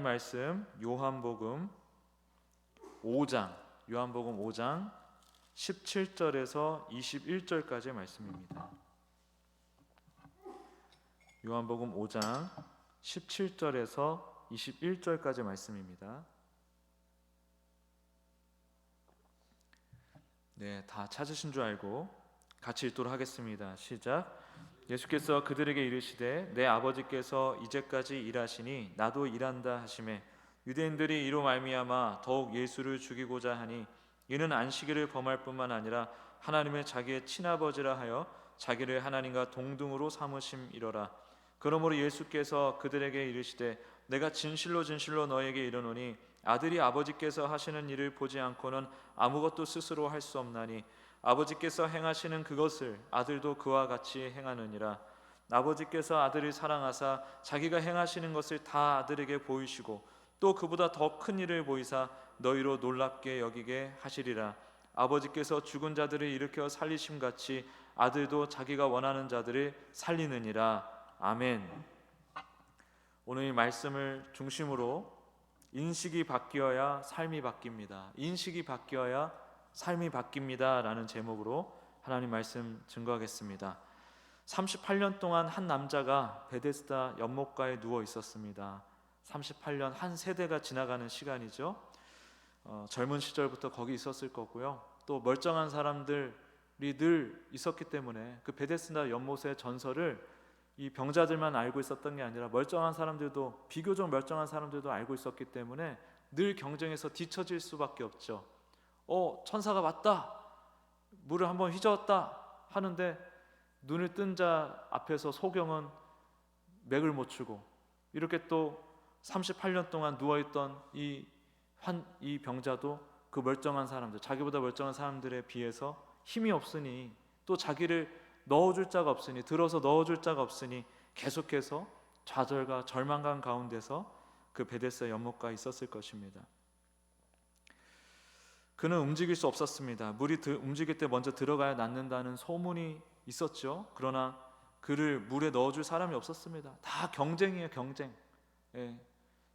말씀 요한복음 5장 17절에서 21절까지의 말씀입니다. 요한복음 5장 17절에서 21절까지 말씀입니다. 네, 다 찾으신 줄 알고 같이 읽도록 하겠습니다. 시작. 예수께서 그들에게 이르시되 내 아버지께서 이제까지 일하시니 나도 일한다 하시매 유대인들이 이로 말미암아 더욱 예수를 죽이고자 하니 이는 안식일을 범할 뿐만 아니라 하나님의 자기의 친아버지라 하여 자기를 하나님과 동등으로 삼으심이로라. 그러므로 예수께서 그들에게 이르시되 내가 진실로 너희에게 이르노니 아들이 아버지께서 하시는 일을 보지 않고는 아무것도 스스로 할 수 없나니 아버지께서 행하시는 그것을 아들도 그와 같이 행하느니라. 아버지께서 아들을 사랑하사 자기가 행하시는 것을 다 아들에게 보이시고 또 그보다 더 큰 일을 보이사 너희로 놀랍게 여기게 하시리라. 아버지께서 죽은 자들을 일으켜 살리심같이 아들도 자기가 원하는 자들을 살리느니라. 아멘. 오늘 이 말씀을 중심으로 인식이 바뀌어야 삶이 바뀝니다. 인식이 바뀌어야 삶이 바뀝니다 라는 제목으로 하나님 말씀 증거하겠습니다. 38년 동안 한 남자가 베데스다 연못가에 누워 있었습니다. 38년, 한 세대가 지나가는 시간이죠. 젊은 시절부터 거기 있었을 거고요. 또 멀쩡한 사람들이 늘 있었기 때문에 그 베데스다 연못의 전설을 이 병자들만 알고 있었던 게 아니라 멀쩡한 사람들도, 비교적 멀쩡한 사람들도 알고 있었기 때문에 늘 경쟁에서 뒤처질 수밖에 없죠. 천사가 왔다, 물을 한번 휘저었다 하는데 눈을 뜬 자 앞에서 소경은 맥을 못 추고, 이렇게 또 38년 동안 누워있던 이 병자도 그 멀쩡한 사람들, 자기보다 멀쩡한 사람들에 비해서 힘이 없으니, 또 자기를 넣어줄 자가 없으니, 들어서 넣어줄 자가 없으니 계속해서 좌절과 절망감 가운데서 그 베데스다 연못가에 있었을 것입니다. 그는 움직일 수 없었습니다. 물이 움직일 때 먼저 들어가야 낫는다는 소문이 있었죠. 그러나 그를 물에 넣어줄 사람이 없었습니다. 다 경쟁이에요, 경쟁.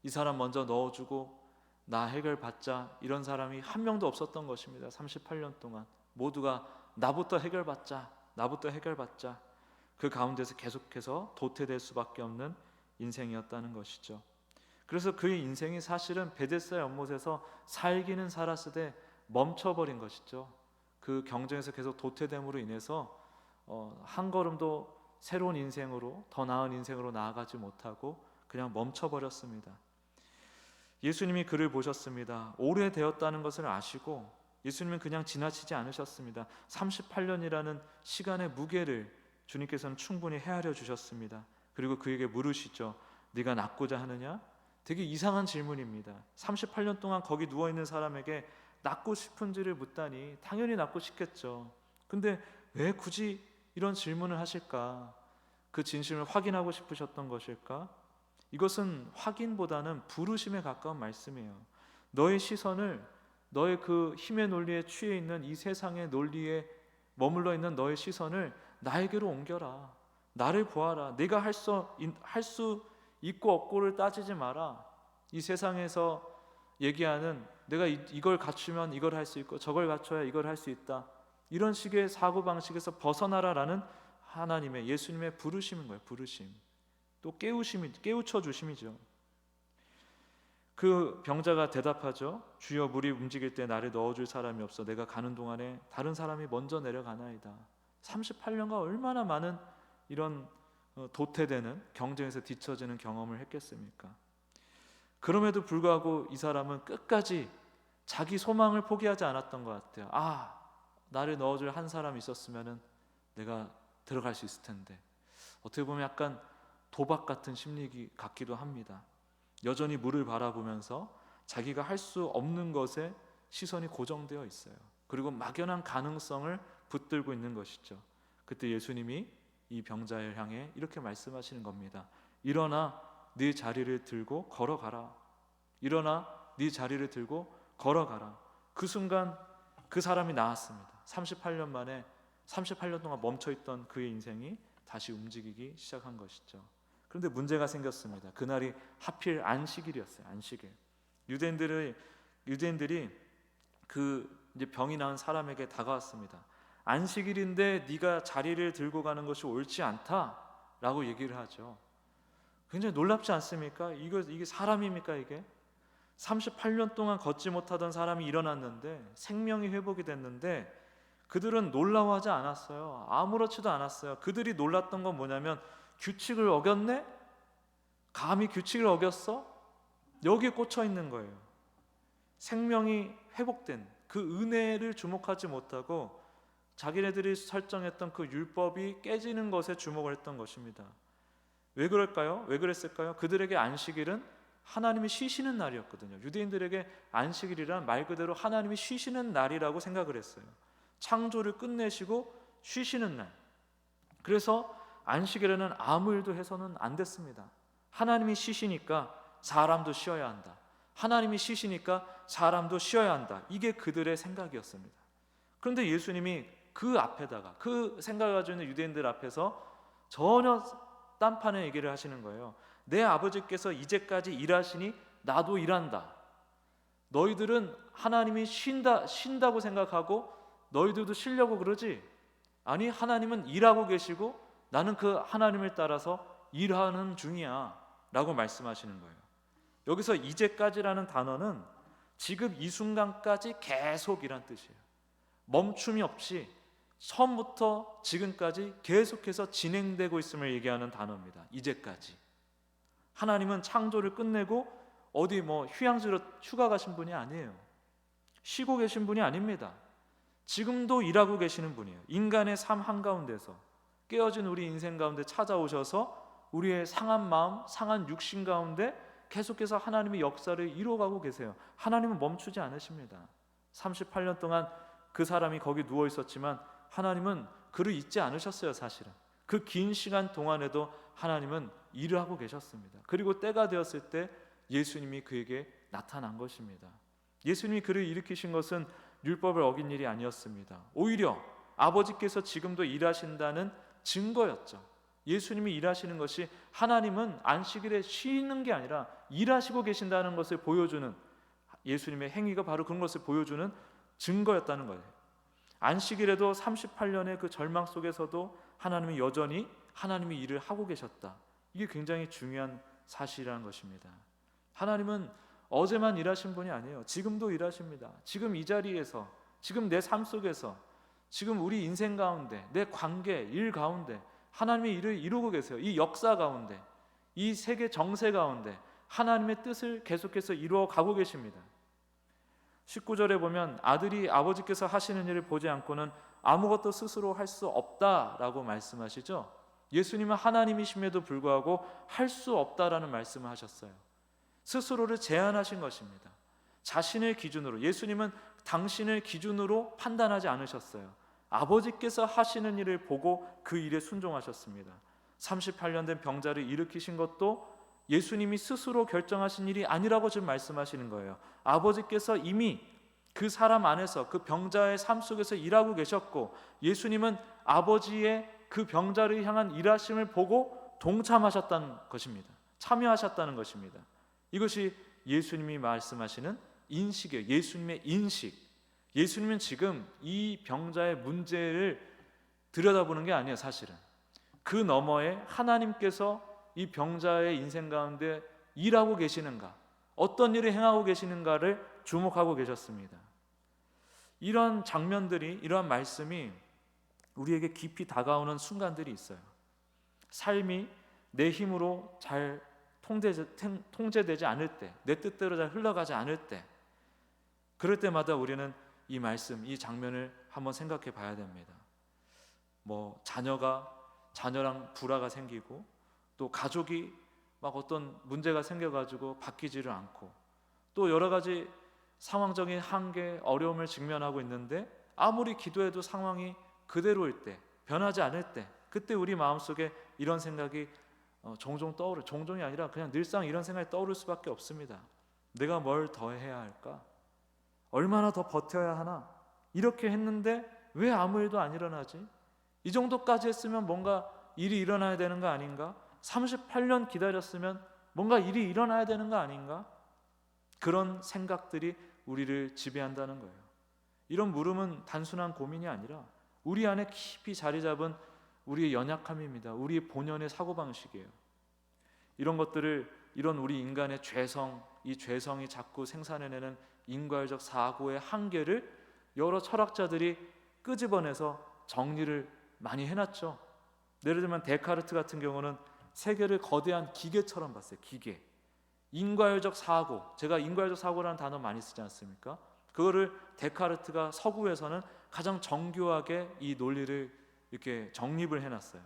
이 사람 먼저 넣어주고 나 해결받자, 이런 사람이 한 명도 없었던 것입니다. 38년 동안 모두가 나부터 해결받자, 그 가운데서 계속해서 도태될 수밖에 없는 인생이었다는 것이죠. 그래서 그의 인생이 사실은 베데스다 연못에서 살기는 살았으되 멈춰버린 것이죠. 그 경쟁에서 계속 도태됨으로 인해서 한 걸음도 새로운 인생으로, 더 나은 인생으로 나아가지 못하고 그냥 멈춰버렸습니다. 예수님이 그를 보셨습니다. 오래되었다는 것을 아시고 예수님은 그냥 지나치지 않으셨습니다. 38년이라는 시간의 무게를 주님께서는 충분히 헤아려 주셨습니다. 그리고 그에게 물으시죠. 네가 낫고자 하느냐? 되게 이상한 질문입니다. 38년 동안 거기 누워있는 사람에게 낫고 싶은지를 묻다니 당연히 낫고 싶겠죠. 근데 왜 굳이 이런 질문을 하실까? 그 진심을 확인하고 싶으셨던 것일까? 이것은 확인보다는 부르심에 가까운 말씀이에요. 너의 시선을, 너의 그 힘의 논리에 취해 있는 이 세상의 논리에 머물러 있는 너의 시선을 나에게로 옮겨라. 나를 보아라. 네가 할 수 있고 없고를 따지지 마라. 이 세상에서 얘기하는 내가 이걸 갖추면 이걸 할 수 있고 저걸 갖춰야 이걸 할 수 있다, 이런 식의 사고방식에서 벗어나라라는 하나님의, 예수님의 부르심인 거예요. 부르심. 또 깨우쳐 주심이죠. 그 병자가 대답하죠. 주여, 물이 움직일 때 나를 넣어줄 사람이 없어 내가 가는 동안에 다른 사람이 먼저 내려가나이다. 38년간 얼마나 많은 이런 도태되는, 경쟁에서 뒤처지는 경험을 했겠습니까? 그럼에도 불구하고 이 사람은 끝까지 자기 소망을 포기하지 않았던 것 같아요. 나를 넣어줄 한 사람이 있었으면 내가 들어갈 수 있을 텐데. 어떻게 보면 약간 도박 같은 심리 같기도 합니다. 여전히 물을 바라보면서 자기가 할 수 없는 것에 시선이 고정되어 있어요. 그리고 막연한 가능성을 붙들고 있는 것이죠. 그때 예수님이 이 병자를 향해 이렇게 말씀하시는 겁니다. 일어나 네 자리를 들고 걸어가라. 일어나 네 자리를 들고 걸어가라. 그 순간 그 사람이 나았습니다. 38년 만에, 38년 동안 멈춰있던 그의 인생이 다시 움직이기 시작한 것이죠. 그런데 문제가 생겼습니다. 그날이 하필 안식일이었어요. 안식일. 유대인들이 그 이제 병이 나은 사람에게 다가왔습니다. 안식일인데 네가 자리를 들고 가는 것이 옳지 않다라고 얘기를 하죠. 굉장히 놀랍지 않습니까? 이게 사람입니까 이게? 38년 동안 걷지 못하던 사람이 일어났는데 생명이 회복이 됐는데 그들은 놀라워하지 않았어요. 아무렇지도 않았어요. 그들이 놀랐던 건 뭐냐면 규칙을 어겼네? 감히 규칙을 어겼어? 여기에 꽂혀 있는 거예요. 생명이 회복된 그 은혜를 주목하지 못하고 자기네들이 설정했던 그 율법이 깨지는 것에 주목을 했던 것입니다. 왜 그럴까요? 왜 그랬을까요? 그들에게 안식일은 하나님이 쉬시는 날이었거든요. 유대인들에게 안식일이란 말 그대로 하나님이 쉬시는 날이라고 생각을 했어요. 창조를 끝내시고 쉬시는 날. 그래서 안식일에는 아무 일도 해서는 안 됐습니다. 하나님이 쉬시니까 사람도 쉬어야 한다. 하나님이 쉬시니까 사람도 쉬어야 한다. 이게 그들의 생각이었습니다. 그런데 예수님이 그 앞에다가 그 생각을 가지고 있는 유대인들 앞에서 전혀 딴판의 얘기를 하시는 거예요. 내 아버지께서 이제까지 일하시니 나도 일한다. 너희들은 하나님이 쉰다고 생각하고 너희들도 쉬려고 그러지? 아니, 하나님은 일하고 계시고 나는 그 하나님을 따라서 일하는 중이야 라고 말씀하시는 거예요. 여기서 이제까지라는 단어는 지금 이 순간까지 계속이란 뜻이에요. 멈춤이 없이 처음부터 지금까지 계속해서 진행되고 있음을 얘기하는 단어입니다. 이제까지. 하나님은 창조를 끝내고 어디 휴양지로 휴가 가신 분이 아니에요. 쉬고 계신 분이 아닙니다. 지금도 일하고 계시는 분이에요. 인간의 삶 한가운데서 깨어진 우리 인생 가운데 찾아오셔서 우리의 상한 마음, 상한 육신 가운데 계속해서 하나님의 역사를 이루어가고 계세요. 하나님은 멈추지 않으십니다. 38년 동안 그 사람이 거기 누워 있었지만 하나님은 그를 잊지 않으셨어요. 사실은 그 긴 시간 동안에도 하나님은 일을 하고 계셨습니다. 그리고 때가 되었을 때 예수님이 그에게 나타난 것입니다. 예수님이 그를 일으키신 것은 율법을 어긴 일이 아니었습니다. 오히려 아버지께서 지금도 일하신다는 증거였죠. 예수님이 일하시는 것이 하나님은 안식일에 쉬는 게 아니라 일하시고 계신다는 것을 보여주는, 예수님의 행위가 바로 그런 것을 보여주는 증거였다는 거예요. 안식일에도 38년의 그 절망 속에서도 하나님이 여전히 하나님이 일을 하고 계셨다. 이게 굉장히 중요한 사실이라는 것입니다. 하나님은 어제만 일하신 분이 아니에요. 지금도 일하십니다. 지금 이 자리에서, 지금 내 삶 속에서, 지금 우리 인생 가운데, 내 관계, 일 가운데 하나님의 일을 이루고 계세요. 이 역사 가운데, 이 세계 정세 가운데 하나님의 뜻을 계속해서 이루어 가고 계십니다. 19절에 보면 아들이 아버지께서 하시는 일을 보지 않고는 아무것도 스스로 할 수 없다라고 말씀하시죠. 예수님은 하나님이심에도 불구하고 할 수 없다라는 말씀을 하셨어요. 스스로를 제한하신 것입니다. 자신을 기준으로, 예수님은 당신을 기준으로 판단하지 않으셨어요. 아버지께서 하시는 일을 보고 그 일에 순종하셨습니다. 38년 된 병자를 일으키신 것도 예수님이 스스로 결정하신 일이 아니라고 지금 말씀하시는 거예요. 아버지께서 이미 그 사람 안에서, 그 병자의 삶 속에서 일하고 계셨고, 예수님은 아버지의 그 병자를 향한 일하심을 보고 동참하셨다는 것입니다. 참여하셨다는 것입니다. 이것이 예수님이 말씀하시는 인식이에요. 예수님의 인식. 예수님은 지금 이 병자의 문제를 들여다보는 게 아니에요. 사실은 그 너머에 하나님께서 이 병자의 인생 가운데 일하고 계시는가, 어떤 일을 행하고 계시는가를 주목하고 계셨습니다. 이러한 장면들이, 이러한 말씀이 우리에게 깊이 다가오는 순간들이 있어요. 삶이 내 힘으로 잘 통제되지 않을 때, 내 뜻대로 잘 흘러가지 않을 때, 그럴 때마다 우리는 이 말씀, 이 장면을 한번 생각해 봐야 됩니다. 자녀랑 불화가 생기고, 또 가족이 막 어떤 문제가 생겨가지고 바뀌지를 않고, 또 여러 가지 상황적인 한계, 어려움을 직면하고 있는데 아무리 기도해도 상황이 그대로일 때, 변하지 않을 때, 그때 우리 마음속에 이런 생각이 종종 떠오르, 종종이 아니라 그냥 늘상 이런 생각이 떠오를 수밖에 없습니다. 내가 뭘 더 해야 할까? 얼마나 더 버텨야 하나? 이렇게 했는데 왜 아무 일도 안 일어나지? 이 정도까지 했으면 뭔가 일이 일어나야 되는 거 아닌가? 38년 기다렸으면 뭔가 일이 일어나야 되는 거 아닌가? 그런 생각들이 우리를 지배한다는 거예요. 이런 물음은 단순한 고민이 아니라 우리 안에 깊이 자리 잡은 우리의 연약함입니다. 우리의 본연의 사고방식이에요. 이런 것들을, 이런 우리 인간의 죄성, 이 죄성이 자꾸 생산해내는 인과적 사고의 한계를 여러 철학자들이 끄집어내서 정리를 많이 해놨죠. 예를 들면 데카르트 같은 경우는 세계를 거대한 기계처럼 봤어요. 기계. 인과적 사고, 제가 인과적 사고라는 단어 많이 쓰지 않습니까? 그거를 데카르트가 서구에서는 가장 정교하게 이 논리를 이렇게 정립을 해놨어요.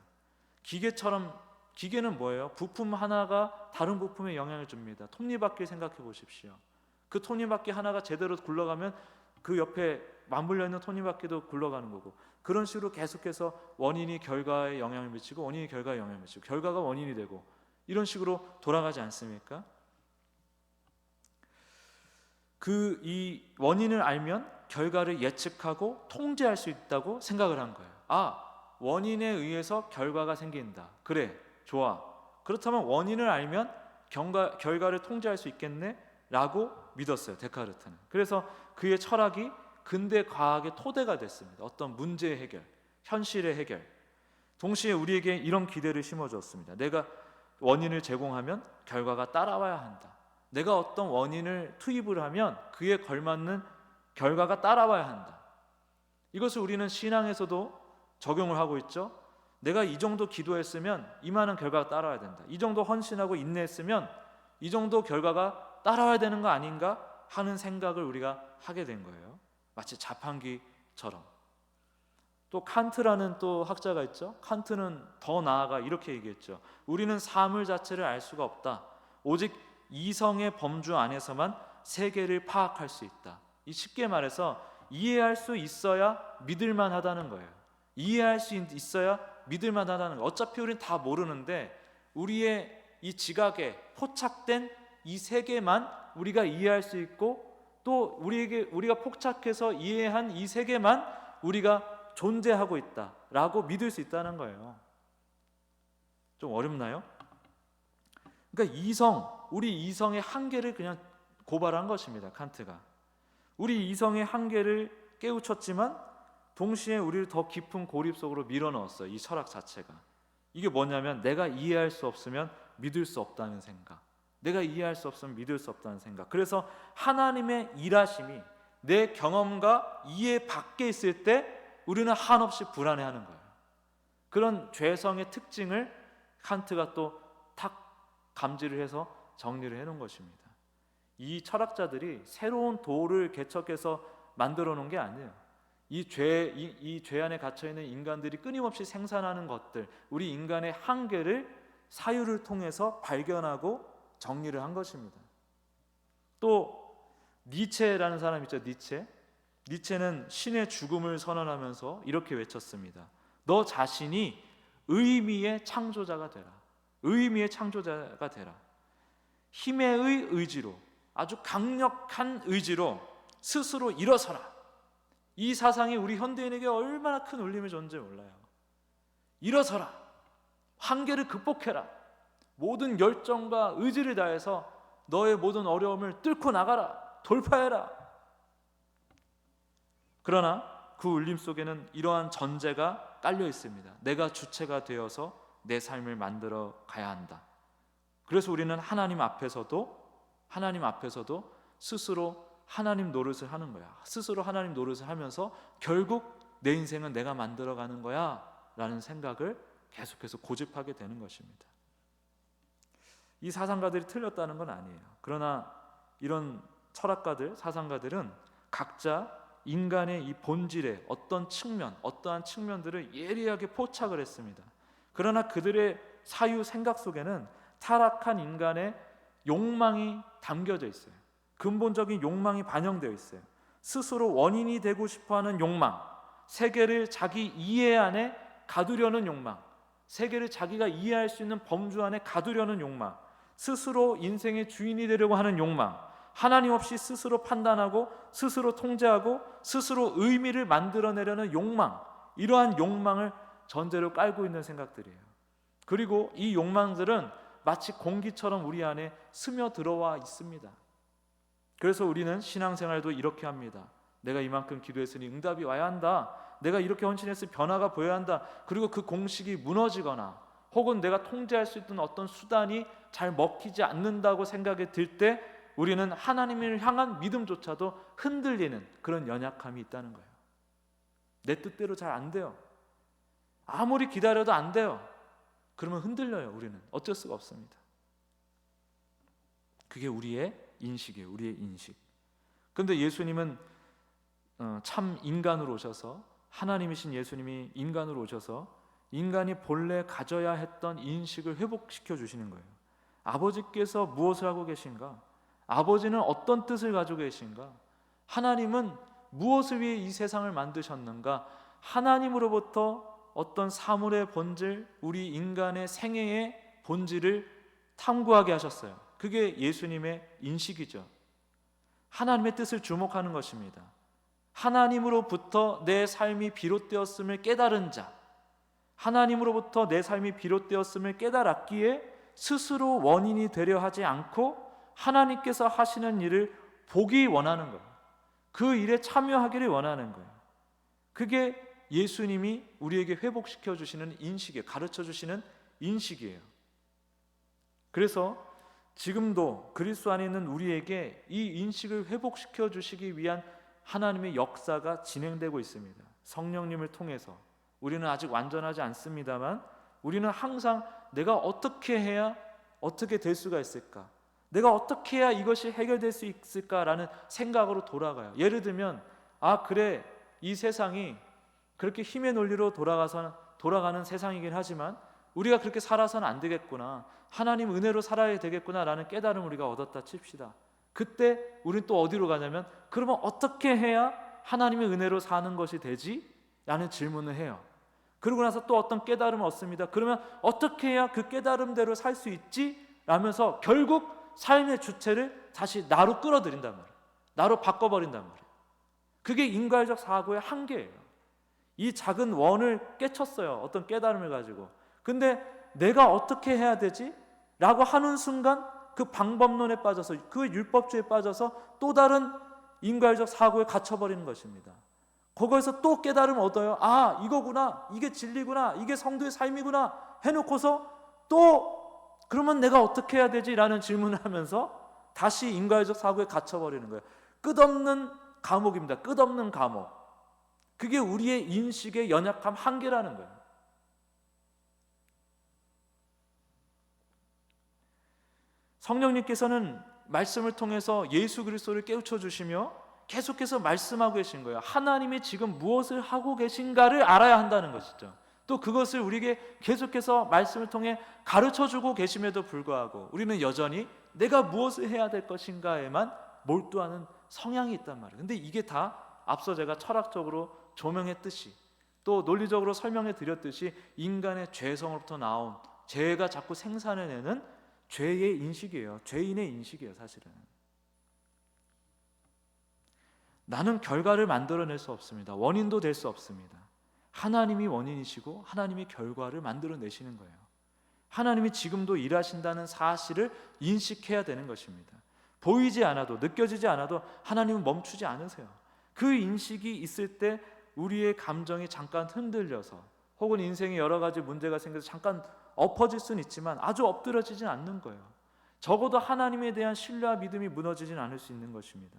기계처럼, 기계는 뭐예요? 부품 하나가 다른 부품에 영향을 줍니다. 톱니바퀴 생각해 보십시오. 그 톱니바퀴 하나가 제대로 굴러가면 그 옆에 맞물려 있는 톱니바퀴도 굴러가는 거고, 그런 식으로 계속해서 원인이 결과에 영향을 미치고 원인이 결과에 영향을 미치고 결과가 원인이 되고 이런 식으로 돌아가지 않습니까? 이 원인을 알면 결과를 예측하고 통제할 수 있다고 생각을 한 거예요. 원인에 의해서 결과가 생긴다. 그래, 좋아. 그렇다면 원인을 알면 결과를 통제할 수 있겠네? 라고 믿었어요, 데카르트는. 그래서 그의 철학이 근대 과학의 토대가 됐습니다. 어떤 문제 해결, 현실의 해결. 동시에 우리에게 이런 기대를 심어주었습니다. 내가 원인을 제공하면 결과가 따라와야 한다. 내가 어떤 원인을 투입을 하면 그에 걸맞는 결과가 따라와야 한다. 이것을 우리는 신앙에서도 적용을 하고 있죠. 내가 이 정도 기도했으면 이만한 결과가 따라와야 된다. 이 정도 헌신하고 인내했으면 이 정도 결과가 따라와야 되는 거 아닌가 하는 생각을 우리가 하게 된 거예요. 마치 자판기처럼. 또 칸트라는 또 학자가 있죠. 칸트는 더 나아가 이렇게 얘기했죠. 우리는 사물 자체를 알 수가 없다. 오직 이성의 범주 안에서만 세계를 파악할 수 있다. 이 쉽게 말해서 이해할 수 있어야 믿을만 하다는 거예요. 이해할 수 있어야 믿을만 하다는 거예요. 어차피 우리는 다 모르는데 우리의 이 지각에 포착된 이 세계만 우리가 이해할 수 있고, 또 우리가 포착해서 이해한 이 세계만 우리가 존재하고 있다라고 믿을 수 있다는 거예요. 좀 어렵나요? 그러니까 우리 이성의 한계를 그냥 고발한 것입니다, 칸트가. 우리 이성의 한계를 깨우쳤지만 동시에 우리를 더 깊은 고립 속으로 밀어넣었어요, 이 철학 자체가. 이게 뭐냐면 내가 이해할 수 없으면 믿을 수 없다는 생각. 내가 이해할 수 없으면 믿을 수 없다는 생각. 그래서 하나님의 일하심이 내 경험과 이해 밖에 있을 때 우리는 한없이 불안해하는 거예요. 그런 죄성의 특징을 칸트가 또 탁 감지를 해서 정리를 해놓은 것입니다. 이 철학자들이 새로운 도를 개척해서 만들어 놓은 게 아니에요. 이 죄 안에 갇혀 있는 인간들이 끊임없이 생산하는 것들, 우리 인간의 한계를 사유를 통해서 발견하고 정리를 한 것입니다. 또 니체라는 사람 있죠. 니체는 신의 죽음을 선언하면서 이렇게 외쳤습니다. 너 자신이 의미의 창조자가 되라. 의미의 창조자가 되라. 힘의 의지로, 아주 강력한 의지로 스스로 일어서라. 이 사상이 우리 현대인에게 얼마나 큰 울림을 줬는지 몰라요. 일어서라. 한계를 극복해라. 모든 열정과 의지를 다해서 너의 모든 어려움을 뚫고 나가라. 돌파해라. 그러나 그 울림 속에는 이러한 전제가 깔려 있습니다. 내가 주체가 되어서 내 삶을 만들어 가야 한다. 그래서 우리는 하나님 앞에서도 스스로 하나님 노릇을 하는 거야. 스스로 하나님 노릇을 하면서 결국 내 인생은 내가 만들어가는 거야 라는 생각을 계속해서 고집하게 되는 것입니다. 이 사상가들이 틀렸다는 건 아니에요. 그러나 이런 철학가들, 사상가들은 각자 인간의 이 본질의 어떠한 측면들을 예리하게 포착을 했습니다. 그러나 그들의 사유 생각 속에는 타락한 인간의 욕망이 담겨져 있어요. 근본적인 욕망이 반영되어 있어요. 스스로 원인이 되고 싶어하는 욕망, 세계를 자기 이해 안에 가두려는 욕망, 세계를 자기가 이해할 수 있는 범주 안에 가두려는 욕망, 스스로 인생의 주인이 되려고 하는 욕망, 하나님 없이 스스로 판단하고 스스로 통제하고 스스로 의미를 만들어내려는 욕망, 이러한 욕망을 전제로 깔고 있는 생각들이에요. 그리고 이 욕망들은 마치 공기처럼 우리 안에 스며들어와 있습니다. 그래서 우리는 신앙생활도 이렇게 합니다. 내가 이만큼 기도했으니 응답이 와야 한다. 내가 이렇게 헌신했으니 변화가 보여야 한다. 그리고 그 공식이 무너지거나 혹은 내가 통제할 수 있던 어떤 수단이 잘 먹히지 않는다고 생각이 들 때 우리는 하나님을 향한 믿음조차도 흔들리는 그런 연약함이 있다는 거예요. 내 뜻대로 잘 안 돼요. 아무리 기다려도 안 돼요. 그러면 흔들려요. 우리는 어쩔 수가 없습니다. 그게 우리의 인식이에요. 우리의 인식. 그런데 예수님은 참 인간으로 오셔서, 하나님이신 예수님이 인간으로 오셔서 인간이 본래 가져야 했던 인식을 회복시켜 주시는 거예요. 아버지께서 무엇을 하고 계신가? 아버지는 어떤 뜻을 가지고 계신가? 하나님은 무엇을 위해 이 세상을 만드셨는가? 하나님으로부터 어떤 사물의 본질, 우리 인간의 생애의 본질을 탐구하게 하셨어요. 그게 예수님의 인식이죠. 하나님의 뜻을 주목하는 것입니다. 하나님으로부터 내 삶이 비롯되었음을 깨달은 자, 하나님으로부터 내 삶이 비롯되었음을 깨달았기에 스스로 원인이 되려 하지 않고 하나님께서 하시는 일을 보기 원하는 거예요. 그 일에 참여하기를 원하는 거예요. 그게 예수님이 우리에게 회복시켜 주시는 인식이에요. 가르쳐 주시는 인식이에요. 그래서 지금도 그리스도 안에 있는 우리에게 이 인식을 회복시켜 주시기 위한 하나님의 역사가 진행되고 있습니다. 성령님을 통해서. 우리는 아직 완전하지 않습니다만 우리는 항상 내가 어떻게 해야 어떻게 될 수가 있을까? 내가 어떻게 해야 이것이 해결될 수 있을까라는 생각으로 돌아가요. 예를 들면 그래, 이 세상이 그렇게 힘의 논리로 돌아가는 세상이긴 하지만 우리가 그렇게 살아서는 안 되겠구나, 하나님 은혜로 살아야 되겠구나라는 깨달음을 우리가 얻었다 칩시다. 그때 우리는 또 어디로 가냐면 그러면 어떻게 해야 하나님의 은혜로 사는 것이 되지? 라는 질문을 해요. 그러고 나서 또 어떤 깨달음을 얻습니다. 그러면 어떻게 해야 그 깨달음대로 살 수 있지? 라면서 결국 삶의 주체를 다시 나로 끌어들인단 말이에요. 나로 바꿔버린단 말이에요. 그게 인간적 사고의 한계예요. 이 작은 원을 깨쳤어요. 어떤 깨달음을 가지고. 근데 내가 어떻게 해야 되지? 라고 하는 순간 그 방법론에 빠져서, 그 율법주의에 빠져서 또 다른 인간적 사고에 갇혀버리는 것입니다. 거기서 또 깨달음을 얻어요. 이거구나, 이게 진리구나, 이게 성도의 삶이구나 해놓고서 또 그러면 내가 어떻게 해야 되지? 라는 질문을 하면서 다시 인간적 사고에 갇혀버리는 거예요. 끝없는 감옥입니다. 끝없는 감옥. 그게 우리의 인식의 연약함, 한계라는 거예요. 성령님께서는 말씀을 통해서 예수 그리스도를 깨우쳐 주시며 계속해서 말씀하고 계신 거예요. 하나님이 지금 무엇을 하고 계신가를 알아야 한다는 것이죠. 또 그것을 우리에게 계속해서 말씀을 통해 가르쳐주고 계심에도 불구하고 우리는 여전히 내가 무엇을 해야 될 것인가에만 몰두하는 성향이 있단 말이에요. 근데 이게 다 앞서 제가 철학적으로 조명했듯이 또 논리적으로 설명해 드렸듯이 인간의 죄성으로부터 나온, 죄가 자꾸 생산해내는 죄의 인식이에요. 죄인의 인식이에요. 사실은 나는 결과를 만들어낼 수 없습니다. 원인도 될 수 없습니다. 하나님이 원인이시고 하나님이 결과를 만들어내시는 거예요. 하나님이 지금도 일하신다는 사실을 인식해야 되는 것입니다. 보이지 않아도, 느껴지지 않아도 하나님은 멈추지 않으세요. 그 인식이 있을 때 우리의 감정이 잠깐 흔들려서 혹은 인생에 여러 가지 문제가 생겨서 잠깐 엎어질 수는 있지만 아주 엎드려지진 않는 거예요. 적어도 하나님에 대한 신뢰와 믿음이 무너지진 않을 수 있는 것입니다.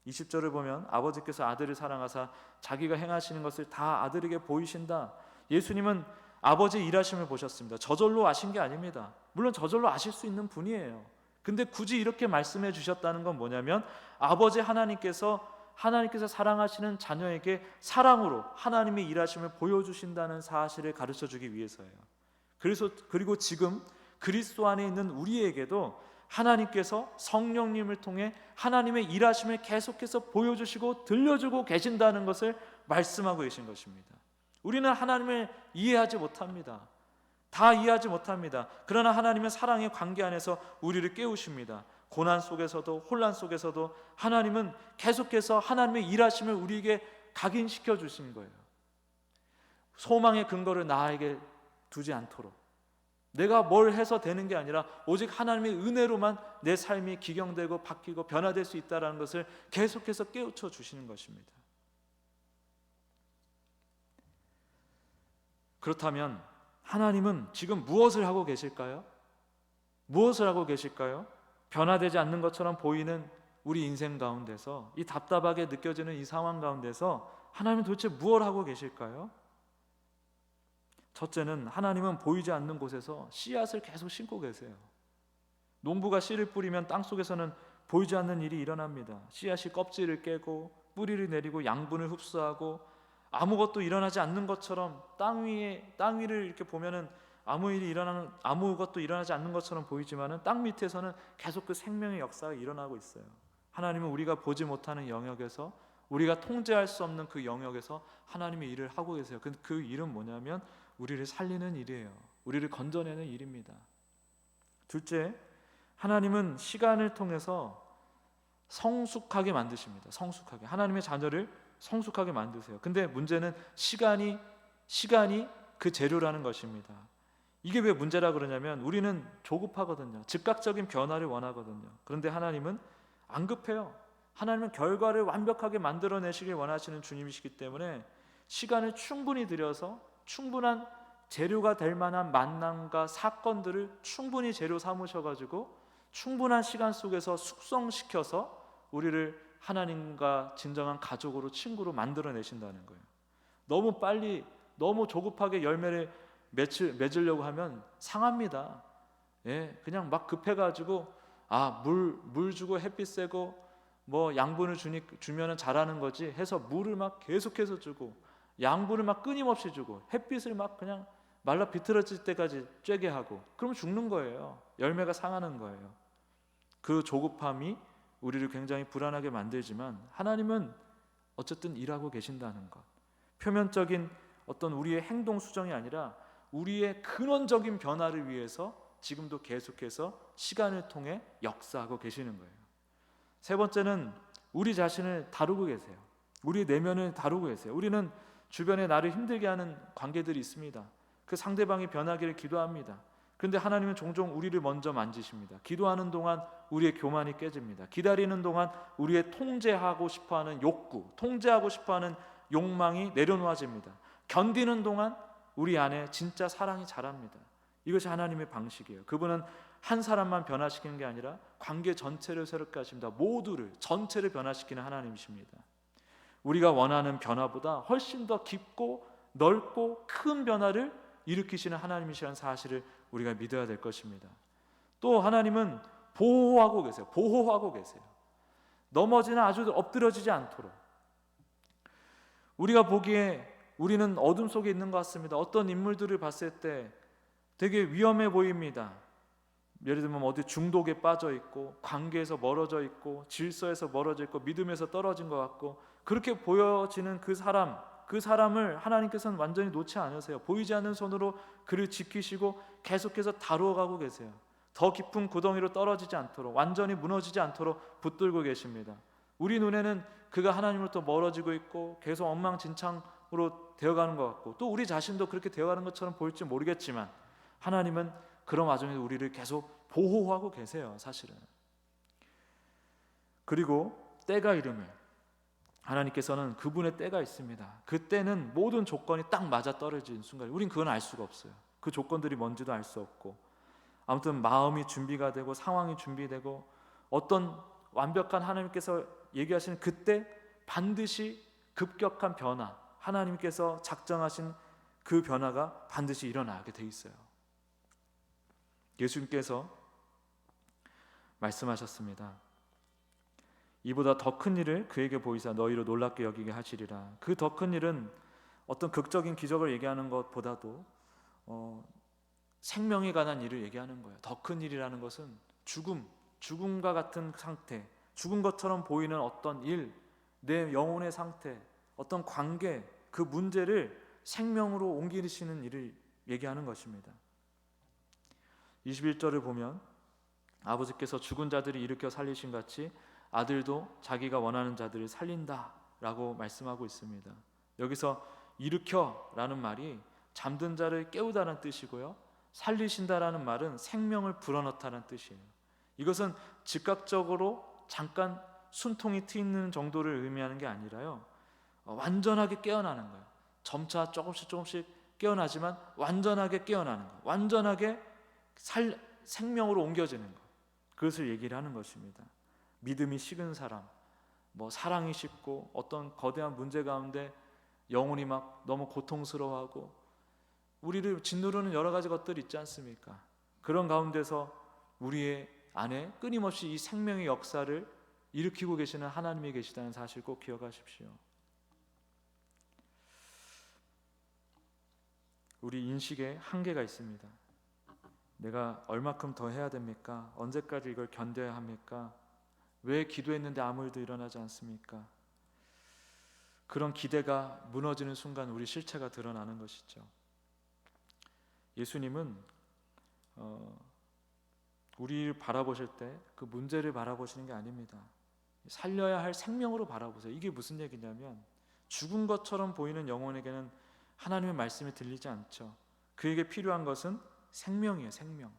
20절을 보면 아버지께서 아들을 사랑하사 자기가 행하시는 것을 다 아들에게 보이신다. 예수님은 아버지의 일하심을 보셨습니다. 저절로 아신 게 아닙니다. 물론 저절로 아실 수 있는 분이에요. 근데 굳이 이렇게 말씀해 주셨다는 건 뭐냐면 아버지 하나님께서 사랑하시는 자녀에게 사랑으로 하나님의 일하심을 보여주신다는 사실을 가르쳐주기 위해서예요. 그리고 지금 그리스도 안에 있는 우리에게도 하나님께서 성령님을 통해 하나님의 일하심을 계속해서 보여주시고 들려주고 계신다는 것을 말씀하고 계신 것입니다. 우리는 하나님을 이해하지 못합니다. 다 이해하지 못합니다. 그러나 하나님은 사랑의 관계 안에서 우리를 깨우십니다. 고난 속에서도 혼란 속에서도 하나님은 계속해서 하나님의 일하심을 우리에게 각인시켜 주신 거예요. 소망의 근거를 나에게 두지 않도록, 내가 뭘 해서 되는 게 아니라 오직 하나님의 은혜로만 내 삶이 기경되고 바뀌고 변화될 수 있다는 것을 계속해서 깨우쳐 주시는 것입니다. 그렇다면 하나님은 지금 무엇을 하고 계실까요? 무엇을 하고 계실까요? 변화되지 않는 것처럼 보이는 우리 인생 가운데서, 이 답답하게 느껴지는 이 상황 가운데서 하나님은 도대체 무엇을 하고 계실까요? 첫째는 하나님은 보이지 않는 곳에서 씨앗을 계속 심고 계세요. 농부가 씨를 뿌리면 땅속에서는 보이지 않는 일이 일어납니다. 씨앗이 껍질을 깨고 뿌리를 내리고 양분을 흡수하고 아무것도 일어나지 않는 것처럼 땅 위를 이렇게 보면은 아무것도 일어나지 않는 것처럼 보이지만은 땅 밑에서는 계속 그 생명의 역사가 일어나고 있어요. 하나님은 우리가 보지 못하는 영역에서, 우리가 통제할 수 없는 그 영역에서 하나님의 일을 하고 계세요. 그 일은 뭐냐면 우리를 살리는 일이에요. 우리를 건져내는 일입니다. 둘째, 하나님은 시간을 통해서 성숙하게 만드십니다. 성숙하게. 하나님의 자녀를 성숙하게 만드세요. 근데 문제는 시간이 그 재료라는 것입니다. 이게 왜 문제라 그러냐면 우리는 조급하거든요. 즉각적인 변화를 원하거든요. 그런데 하나님은 안 급해요. 하나님은 결과를 완벽하게 만들어내시길 원하시는 주님이시기 때문에 시간을 충분히 들여서 충분한 재료가 될 만한 만남과 사건들을 충분히 재료 삼으셔가지고 충분한 시간 속에서 숙성시켜서 우리를 하나님과 진정한 가족으로, 친구로 만들어내신다는 거예요. 너무 빨리, 너무 조급하게 열매를 맺으려고 하면 상합니다. 그냥 막 급해가지고 물 주고 햇빛 쐬고 뭐 양분을 주면은 자라는 거지 해서 물을 막 계속해서 주고 양분을 막 끊임없이 주고 햇빛을 막 그냥 말라 비틀어질 때까지 쬐게 하고 그러면 죽는 거예요. 열매가 상하는 거예요. 그 조급함이 우리를 굉장히 불안하게 만들지만 하나님은 어쨌든 일하고 계신다는 것, 표면적인 어떤 우리의 행동 수정이 아니라 우리의 근원적인 변화를 위해서 지금도 계속해서 시간을 통해 역사하고 계시는 거예요. 세 번째는 우리 자신을 다루고 계세요. 우리 내면을 다루고 계세요. 우리는 주변에 나를 힘들게 하는 관계들이 있습니다. 그 상대방이 변하기를 기도합니다. 그런데 하나님은 종종 우리를 먼저 만지십니다. 기도하는 동안 우리의 교만이 깨집니다. 기다리는 동안 우리의 통제하고 싶어하는 욕구, 통제하고 싶어하는 욕망이 내려놓아집니다. 견디는 동안 우리 안에 진짜 사랑이 자랍니다. 이것이 하나님의 방식이에요. 그분은 한 사람만 변화시키는 게 아니라 관계 전체를 새롭게 하십니다. 모두를, 전체를 변화시키는 하나님이십니다. 우리가 원하는 변화보다 훨씬 더 깊고 넓고 큰 변화를 일으키시는 하나님이시라는 사실을 우리가 믿어야 될 것입니다. 또 하나님은 보호하고 계세요. 보호하고 계세요. 넘어지나 아주 엎드러지지 않도록. 우리가 보기에 우리는 어둠 속에 있는 것 같습니다. 어떤 인물들을 봤을 때 되게 위험해 보입니다. 예를 들면 어디 중독에 빠져 있고 관계에서 멀어져 있고 질서에서 멀어져 있고 믿음에서 떨어진 것 같고 그렇게 보여지는 그 사람을 하나님께서는 완전히 놓지 않으세요. 보이지 않는 손으로 그를 지키시고 계속해서 다루어가고 계세요. 더 깊은 구덩이로 떨어지지 않도록, 완전히 무너지지 않도록 붙들고 계십니다. 우리 눈에는 그가 하나님으로부터 멀어지고 있고 계속 엉망진창으로 되어가는 것 같고 또 우리 자신도 그렇게 되어가는 것처럼 보일지 모르겠지만 하나님은 그런 와중에 우리를 계속 보호하고 계세요. 사실은. 그리고 때가 이르면 하나님께서는 그분의 때가 있습니다. 그때는 모든 조건이 딱 맞아 떨어지는 순간 우린 그건 알 수가 없어요. 그 조건들이 뭔지도 알 수 없고 아무튼 마음이 준비가 되고 상황이 준비되고 어떤 완벽한 하나님께서 얘기하시는 그때 반드시 급격한 변화, 하나님께서 작정하신 그 변화가 반드시 일어나게 돼 있어요. 예수님께서 말씀하셨습니다. 이보다 더 큰 일을 그에게 보이사 너희로 놀랍게 여기게 하시리라. 그 더 큰 일은 어떤 극적인 기적을 얘기하는 것보다도 생명에 관한 일을 얘기하는 거예요. 더 큰 일이라는 것은 죽음과 같은 상태, 죽은 것처럼 보이는 어떤 일, 내 영혼의 상태, 어떤 관계, 그 문제를 생명으로 옮기시는 일을 얘기하는 것입니다. 21절을 보면 아버지께서 죽은 자들을 일으켜 살리신 같이 아들도 자기가 원하는 자들을 살린다라고 말씀하고 있습니다. 여기서 일으켜라는 말이 잠든 자를 깨우다는 뜻이고요. 살리신다라는 말은 생명을 불어넣다는 뜻이에요. 이것은 즉각적으로 잠깐 숨통이 트이는 정도를 의미하는 게 아니라요, 완전하게 깨어나는 거예요. 점차 조금씩 깨어나지만 완전하게 깨어나는 거, 완전하게 생명으로 옮겨지는 거, 그것을 얘기를 하는 것입니다. 믿음이 식은 사람, 사랑이 식고 어떤 거대한 문제 가운데 영혼이 막 너무 고통스러워하고 우리를 짓누르는 여러 가지 것들이 있지 않습니까? 그런 가운데서 우리의 안에 끊임없이 이 생명의 역사를 일으키고 계시는 하나님이 계시다는 사실 꼭 기억하십시오. 우리 인식에 한계가 있습니다. 내가 얼마큼 더 해야 됩니까? 언제까지 이걸 견뎌야 합니까? 왜 기도했는데 아무 일도 일어나지 않습니까? 그런 기대가 무너지는 순간 우리 실체가 드러나는 것이죠. 예수님은 우리를 바라보실 때 그 문제를 바라보시는 게 아닙니다. 살려야 할 생명으로 바라보세요. 이게 무슨 얘기냐면, 죽은 것처럼 보이는 영혼에게는 하나님의 말씀이 들리지 않죠. 그에게 필요한 것은 생명이에요. 생명.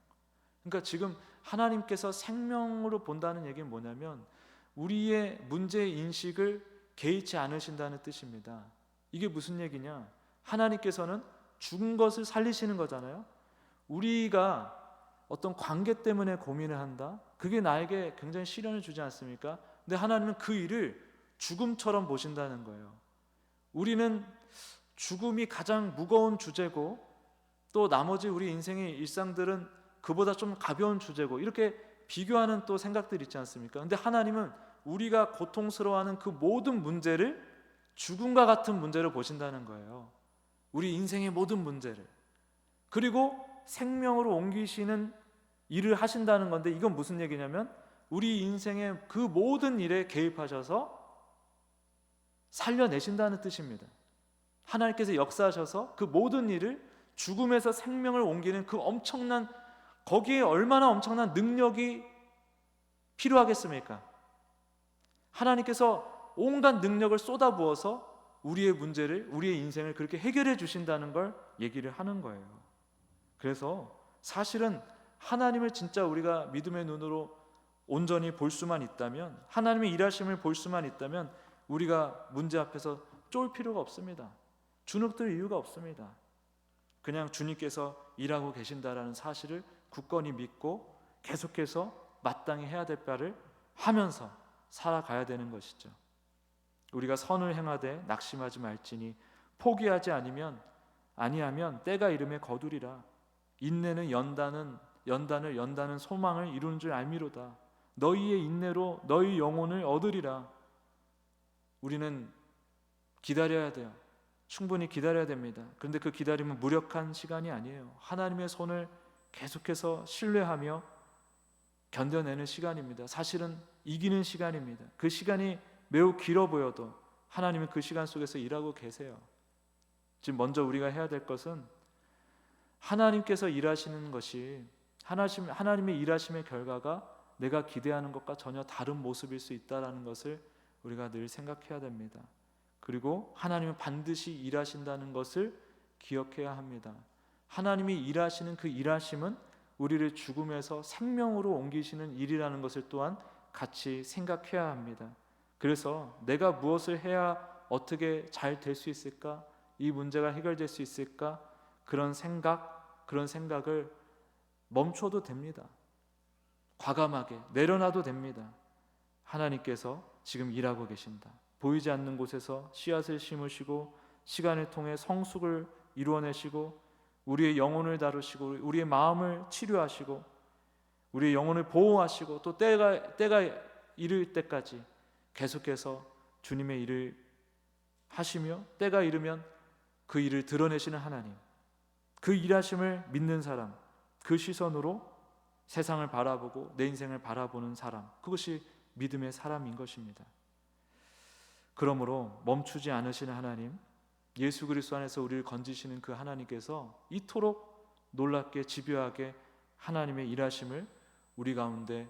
그러니까 지금 하나님께서 생명으로 본다는 얘기는 뭐냐면, 우리의 문제 인식을 개의치 않으신다는 뜻입니다. 이게 무슨 얘기냐? 하나님께서는 죽은 것을 살리시는 거잖아요. 우리가 어떤 관계 때문에 고민을 한다? 그게 나에게 굉장히 시련을 주지 않습니까? 근데 하나님은 그 일을 죽음처럼 보신다는 거예요. 우리는 죽음이 가장 무거운 주제고, 또 나머지 우리 인생의 일상들은 그보다 좀 가벼운 주제고, 이렇게 비교하는 또 생각들이 있지 않습니까? 근데 하나님은 우리가 고통스러워하는 그 모든 문제를 죽음과 같은 문제로 보신다는 거예요. 우리 인생의 모든 문제를. 그리고 생명으로 옮기시는 일을 하신다는 건데, 이건 무슨 얘기냐면 우리 인생의 그 모든 일에 개입하셔서 살려내신다는 뜻입니다. 하나님께서 역사하셔서 그 모든 일을, 죽음에서 생명을 옮기는 그 엄청난, 거기에 얼마나 엄청난 능력이 필요하겠습니까? 하나님께서 온갖 능력을 쏟아부어서 우리의 문제를, 우리의 인생을 그렇게 해결해 주신다는 걸 얘기를 하는 거예요. 그래서 사실은 하나님을 진짜 우리가 믿음의 눈으로 온전히 볼 수만 있다면, 하나님의 일하심을 볼 수만 있다면 우리가 문제 앞에서 쫄 필요가 없습니다. 주눅들 이유가 없습니다. 그냥 주님께서 일하고 계신다라는 사실을 굳건히 믿고 계속해서 마땅히 해야 될 바를 하면서 살아가야 되는 것이죠. 우리가 선을 행하되 낙심하지 말지니 포기하지 아니하면 때가 이름에 거두리라. 인내는 연단을 소망을 이루는 줄 알미로다. 너희의 인내로 너희 영혼을 얻으리라. 우리는 기다려야 돼요. 충분히 기다려야 됩니다. 그런데 그 기다림은 무력한 시간이 아니에요. 하나님의 손을 계속해서 신뢰하며 견뎌내는 시간입니다. 사실은 이기는 시간입니다. 그 시간이 매우 길어 보여도 하나님은 그 시간 속에서 일하고 계세요. 지금 먼저 우리가 해야 될 것은, 하나님께서 일하시는 것이, 하나님의 일하심의 결과가 내가 기대하는 것과 전혀 다른 모습일 수 있다는 것을 우리가 늘 생각해야 됩니다. 그리고 하나님은 반드시 일하신다는 것을 기억해야 합니다. 하나님이 일하시는 그 일하심은 우리를 죽음에서 생명으로 옮기시는 일이라는 것을 또한 같이 생각해야 합니다. 그래서 내가 무엇을 해야 어떻게 잘 될 수 있을까? 이 문제가 해결될 수 있을까? 그런 생각을 멈춰도 됩니다. 과감하게 내려놔도 됩니다. 하나님께서 지금 일하고 계신다. 보이지 않는 곳에서 씨앗을 심으시고 시간을 통해 성숙을 이루어내시고 우리의 영혼을 다루시고 우리의 마음을 치료하시고 우리의 영혼을 보호하시고 또 때가 이를 때까지 계속해서 주님의 일을 하시며 때가 이르면 그 일을 드러내시는 하나님, 그 일하심을 믿는 사람, 그 시선으로 세상을 바라보고 내 인생을 바라보는 사람, 그것이 믿음의 사람인 것입니다. 그러므로 멈추지 않으시는 하나님, 예수 그리스도 안에서 우리를 건지시는 그 하나님께서 이토록 놀랍게 집요하게 하나님의 일하심을 우리 가운데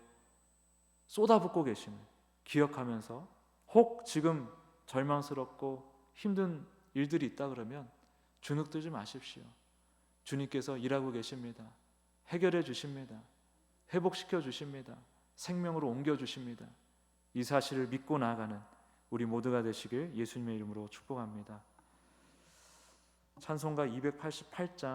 쏟아붓고 계심을 기억하면서, 혹 지금 절망스럽고 힘든 일들이 있다 그러면 주눅들지 마십시오. 주님께서 일하고 계십니다. 해결해 주십니다. 회복시켜 주십니다. 생명으로 옮겨 주십니다. 이 사실을 믿고 나아가는 우리 모두가 되시길 예수님의 이름으로 축복합니다. 찬송가 288장